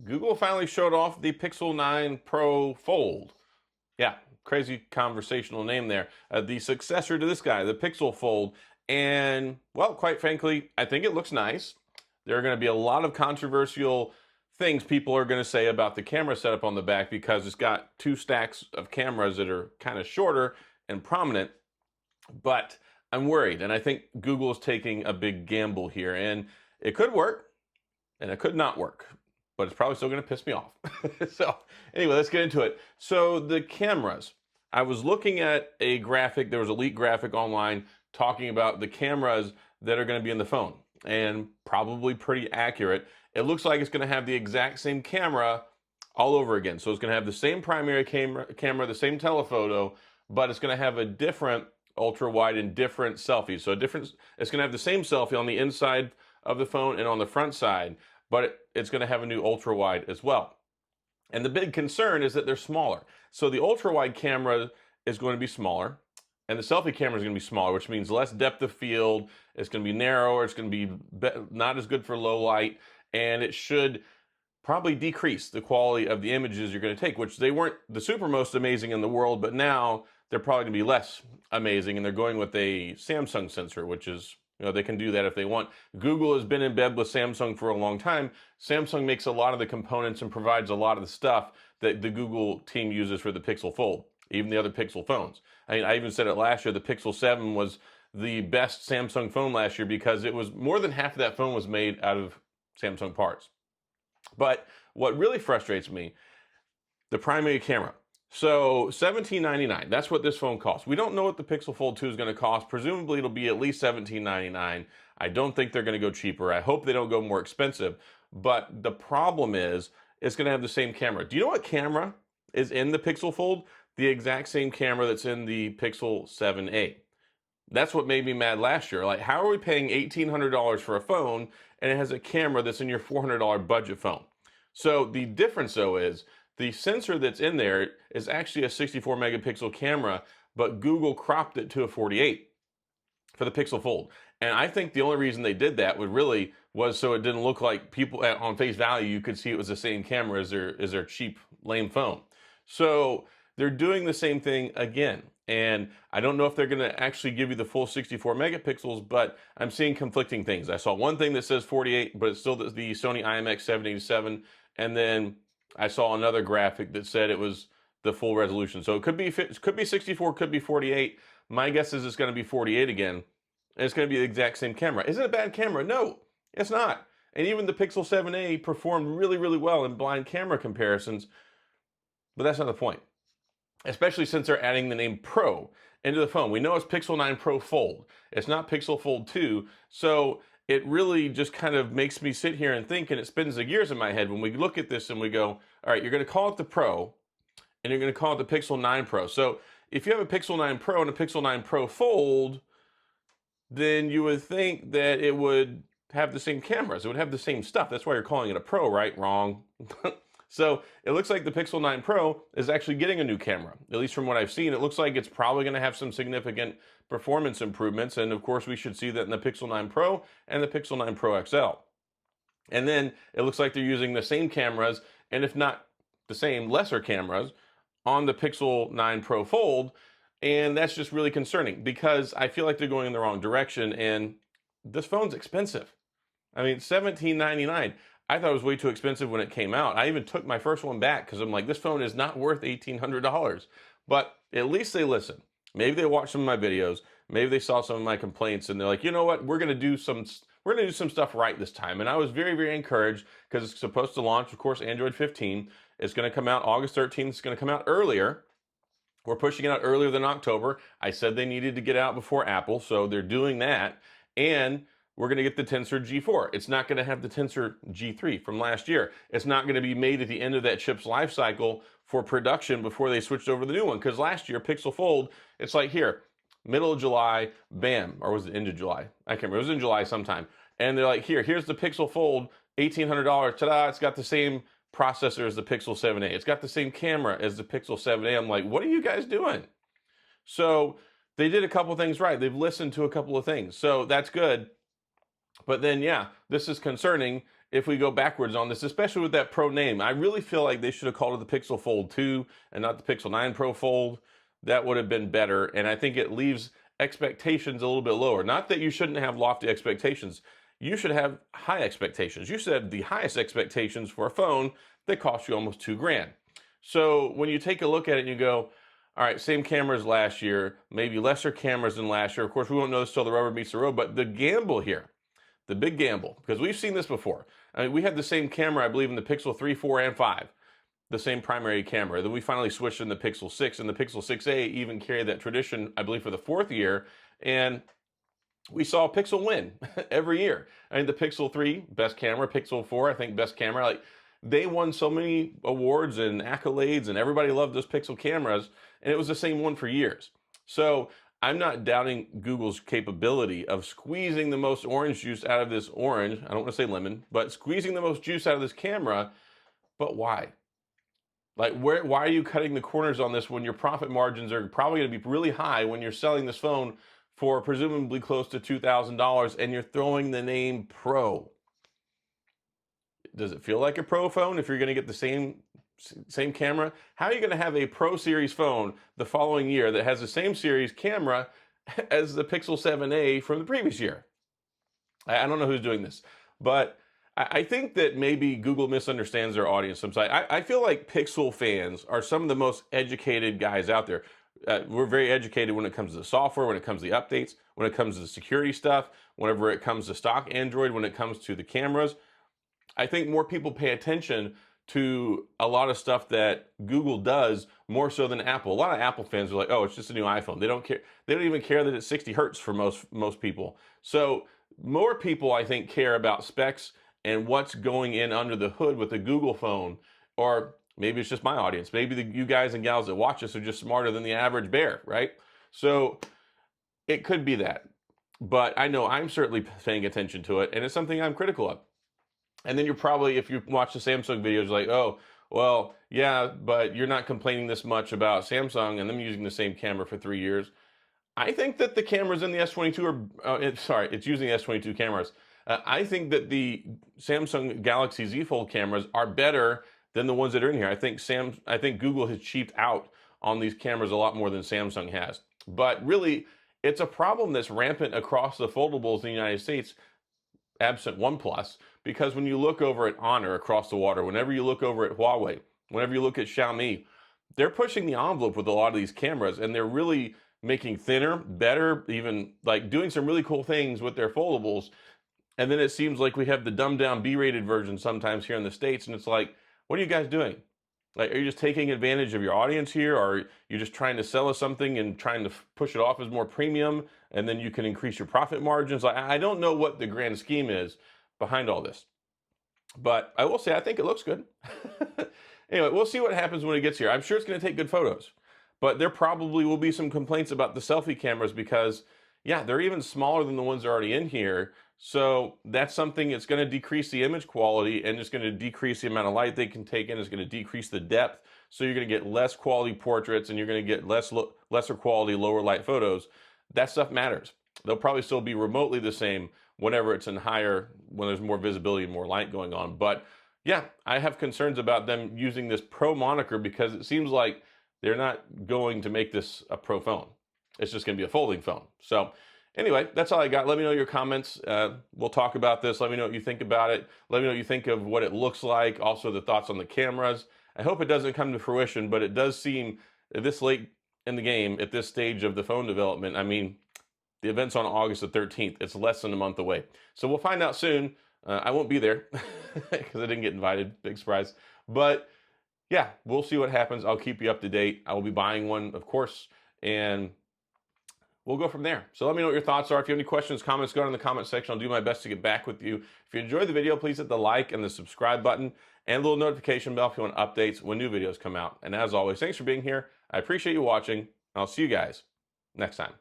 Google finally showed off the Pixel 9 Pro Fold. Yeah, crazy conversational name there. The successor to this guy, the Pixel Fold. And, well, quite frankly, I think it looks nice. There are going to be a lot of controversial things people are going to say about the camera setup on the back because it's got two stacks of cameras that are kind of shorter and prominent. But I'm worried, and I think Google is taking a big gamble here. And it could work, and it could not work, but it's probably still going to piss me off. So anyway, let's get into it. So the cameras, I was looking at a graphic, there was a leaked graphic online talking about the cameras that are going to be in the phone, and probably pretty accurate. It looks like it's going to have the exact same camera all over again. So it's going to have the same primary camera, the same telephoto, but it's going to have a different ultra wide and different selfies. So it's going to have the same selfie on the inside of the phone and on the front side, but it's going to have a new ultra wide as well. And the big concern is that they're smaller. So the ultra wide camera is going to be smaller, and the selfie camera is going to be smaller, which means less depth of field. It's going to be narrower. It's going to be not as good for low light, and it should probably decrease the quality of the images you're going to take, which they weren't the super most amazing in the world, but now they're probably going to be less amazing, and they're going with a Samsung sensor, which is, they can do that if they want. Google has been in bed with Samsung for a long time. Samsung makes a lot of the components and provides a lot of the stuff that the Google team uses for the Pixel Fold, even the other Pixel phones. I even said it last year, the Pixel 7 was the best Samsung phone last year because it was more than half of that phone was made out of Samsung parts. But what really frustrates me, the primary camera. So $17.99, that's what this phone costs. We don't know what the Pixel Fold 2 is going to cost. Presumably it'll be at least $17.99. I don't think they're going to go cheaper. I hope they don't go more expensive. But the problem is, it's going to have the same camera. Do you know what camera is in the Pixel Fold? The exact same camera that's in the Pixel 7a. That's what made me mad last year. Like, how are we paying $1,800 for a phone and it has a camera that's in your $400 budget phone? So the difference though is, the sensor that's in there is actually a 64 megapixel camera, but Google cropped it to a 48 for the Pixel Fold. And I think the only reason they did that was so it didn't look like people on face value, you could see it was the same camera as their cheap, lame phone. So they're doing the same thing again. And I don't know if they're going to actually give you the full 64 megapixels, but I'm seeing conflicting things. I saw one thing that says 48, but it's still the Sony IMX787. And then I saw another graphic that said it was the full resolution. So it could be 64, could be 48. My guess is it's going to be 48 again. And it's going to be the exact same camera. Is it a bad camera? No, it's not. And even the Pixel 7a performed really, really well in blind camera comparisons. But that's not the point. Especially since they're adding the name Pro into the phone. We know it's Pixel 9 Pro Fold. It's not Pixel Fold 2. So it really just kind of makes me sit here and think, and it spins the gears in my head when we look at this and we go, all right, you're going to call it the Pro, and you're going to call it the Pixel 9 Pro. So if you have a Pixel 9 Pro and a Pixel 9 Pro Fold, then you would think that it would have the same cameras. It would have the same stuff. That's why you're calling it a Pro, right? Wrong. So it looks like the Pixel 9 Pro is actually getting a new camera. At least from what I've seen, it looks like it's probably going to have some significant performance improvements. And of course, we should see that in the Pixel 9 Pro and the Pixel 9 Pro XL. And then it looks like they're using the same cameras, and if not the same, lesser cameras on the Pixel 9 Pro Fold. And that's just really concerning because I feel like they're going in the wrong direction, and this phone's expensive. I mean, $17.99. I thought it was way too expensive when it came out. I even took my first one back because I'm like, this phone is not worth $1,800. But at least they listen. Maybe they watched some of my videos. Maybe they saw some of my complaints, and they're like, you know what? We're gonna do some stuff right this time. And I was very, very encouraged because it's supposed to launch, of course, Android 15. It's going to come out August 13th. It's going to come out earlier. We're pushing it out earlier than October. I said they needed to get out before Apple, so they're doing that. And we're going to get the Tensor G4. It's not going to have the Tensor G3 from last year. It's not going to be made at the end of that chip's life cycle for production before they switched over to the new one. Because last year, Pixel Fold, it's like here, middle of July, bam, or was it end of July? I can't remember. It was in July sometime. And they're like, here's the Pixel Fold, $1,800. Ta-da! It's got the same processor as the Pixel 7a. It's got the same camera as the Pixel 7a. I'm like, what are you guys doing? So they did a couple things right. They've listened to a couple of things. So that's good. But then, yeah, this is concerning. if we go backwards on this, especially with that Pro name. I really feel like they should have called it the Pixel Fold 2 and not the Pixel 9 Pro Fold. That would have been better, and I think it leaves expectations a little bit lower. Not that you shouldn't have lofty expectations. You should have high expectations. You should have the highest expectations for a phone that costs you almost $2,000. So when you take a look at it and you go, all right, same cameras last year, maybe lesser cameras than last year. Of course, we won't know this till the rubber meets the road, but the gamble here, the big gamble, because we've seen this before. I mean, we had the same camera, I believe, in the Pixel 3, 4, and 5, the same primary camera. Then we finally switched in the Pixel 6, and the Pixel 6a even carried that tradition, I believe, for the 4th year. And we saw Pixel win every year. I mean, the Pixel 3, best camera, Pixel 4, I think, best camera. Like, they won so many awards and accolades, and everybody loved those Pixel cameras, and it was the same one for years. So I'm not doubting Google's capability of squeezing the most orange juice out of this orange. I don't want to say lemon, but squeezing the most juice out of this camera. But why? Like, why are you cutting the corners on this when your profit margins are probably going to be really high when you're selling this phone for presumably close to $2,000 and you're throwing the name Pro? Does it feel like a Pro phone if you're going to get the same camera? How are you going to have a Pro Series phone the following year that has the same series camera as the Pixel 7a from the previous year? I don't know who's doing this, but I think that maybe Google misunderstands their audience sometimes. I feel like Pixel fans are some of the most educated guys out there. We're very educated when it comes to the software, when it comes to the updates, when it comes to the security stuff, whenever it comes to stock Android, when it comes to the cameras. I think more people pay attention to a lot of stuff that Google does more so than Apple. A lot of Apple fans are like, oh, it's just a new iPhone. They don't care. They don't even care that it's 60 hertz for most people. So more people, I think, care about specs and what's going in under the hood with the Google phone. Or maybe it's just my audience. Maybe you guys and gals that watch us are just smarter than the average bear, right? So it could be that. But I know I'm certainly paying attention to it, and it's something I'm critical of. And then you're probably, if you watch the Samsung videos, like, oh, well, yeah, but you're not complaining this much about Samsung and them using the same camera for 3 years. I think that the cameras in the S22 are, it's using the S22 cameras. I think that the Samsung Galaxy Z Fold cameras are better than the ones that are in here. I think Google has cheaped out on these cameras a lot more than Samsung has. But really, it's a problem that's rampant across the foldables in the United States, absent OnePlus, because when you look over at Honor across the water, whenever you look over at Huawei, whenever you look at Xiaomi, they're pushing the envelope with a lot of these cameras, and they're really making thinner, better, even like doing some really cool things with their foldables. And then it seems like we have the dumbed down B-rated version sometimes here in the States, and it's like, what are you guys doing? Like, are you just taking advantage of your audience here, or are you just trying to sell us something and trying to push it off as more premium, and then you can increase your profit margins? Like, I don't know what the grand scheme is behind all this, but I will say I think it looks good. Anyway, we'll see what happens when it gets here. I'm sure it's going to take good photos, but there probably will be some complaints about the selfie cameras because, yeah, they're even smaller than the ones that are already in here. So that's something that's going to decrease the image quality, and it's going to decrease the amount of light they can take in. It's going to decrease the depth. So you're going to get less quality portraits, and you're going to get lesser quality, lower light photos. That stuff matters. They'll probably still be remotely the same whenever it's in higher, when there's more visibility and more light going on. But yeah, I have concerns about them using this Pro moniker because it seems like they're not going to make this a Pro phone. It's just going to be a folding phone. So anyway, that's all I got. Let me know your comments. We'll talk about this. Let me know what you think about it. Let me know what you think of what it looks like. Also, the thoughts on the cameras. I hope it doesn't come to fruition, but it does seem this late in the game, at this stage of the phone development. I mean, the event's on August the 13th. It's less than a month away. So we'll find out soon. I won't be there because I didn't get invited. Big surprise. But yeah, we'll see what happens. I'll keep you up to date. I will be buying one, of course, and we'll go from there. So let me know what your thoughts are. If you have any questions, comments, go down in the comment section. I'll do my best to get back with you. If you enjoyed the video, please hit the like and the subscribe button and a little notification bell if you want updates when new videos come out. And as always, thanks for being here. I appreciate you watching. I'll see you guys next time.